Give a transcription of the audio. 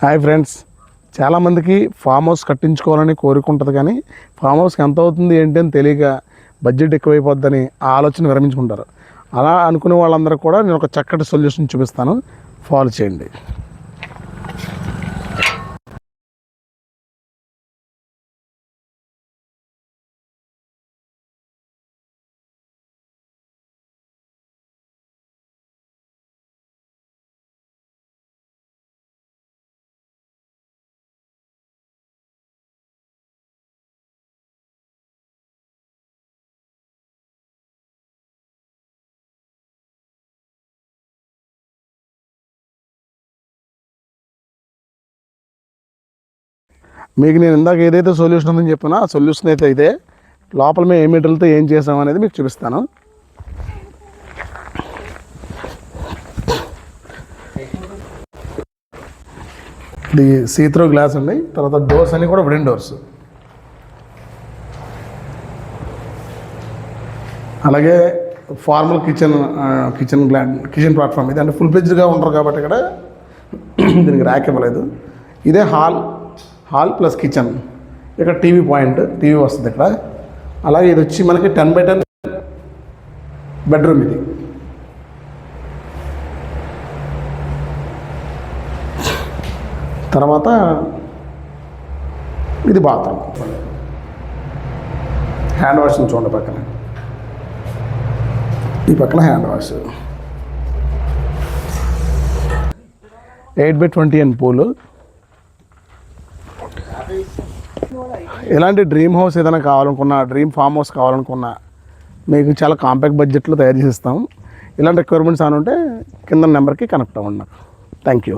Hi friends, చాలామందికి farm house కట్టించుకోవాలని కోరిక ఉంటుంది, కానీ ఫామ్ హౌస్కి ఎంత అవుతుంది ఏంటి అని తెలియక బడ్జెట్ ఎక్కువైపోద్దని ఆ ఆలోచన విరమించుకుంటారు. అలా అనుకునే వాళ్ళందరూ కూడా నేను ఒక చక్కటి సొల్యూషన్ చూపిస్తాను, ఫాలో చేయండి. మీకు నేను ఇందాక ఏదైతే సొల్యూషన్ ఉందని చెప్పినా ఆ సొల్యూషన్ అయితే ఇదే. లోపల మేము ఏ మెటీరియల్తో ఏం చేసాం అనేది మీకు చూపిస్తాను. ఇది సీత్రో గ్లాస్ ఉన్నాయి. తర్వాత డోర్స్ అన్నీ కూడా వుడెన్ డోర్స్. అలాగే ఫార్మల్ కిచెన్ ప్లాట్ఫామ్ ఇది. అంటే ఫుల్ ఫ్లెడ్జ్డ్గా ఉంటారు కాబట్టి ఇక్కడ దీనికి ర్యాక్ ఇవ్వలేదు. ఇదే హాల్ ప్లస్ కిచెన్. ఇక్కడ టీవీ పాయింట్, టీవీ వస్తుంది ఇక్కడ. అలాగే ఇది వచ్చి మనకి 10x10 బెడ్రూమ్. ఇది తర్వాత ఇది బాత్రూమ్. హ్యాండ్ వాష్ చూడండి పక్కన, ఈ పక్కన హ్యాండ్ వాష్. 8x20 అని పూలు. ఇలాంటి డ్రీమ్ హౌస్ ఏదైనా కావాలనుకున్నా, డ్రీమ్ ఫామ్ హౌస్ కావాలనుకున్నా మీకు చాలా కాంపాక్ట్ బడ్జెట్లో తయారు చేసి ఇస్తాం. ఇలాంటి రిక్వైర్మెంట్స్ అని ఉంటే కింద నెంబర్కి కనెక్ట్ అవ్వండి నాకు. Thank you.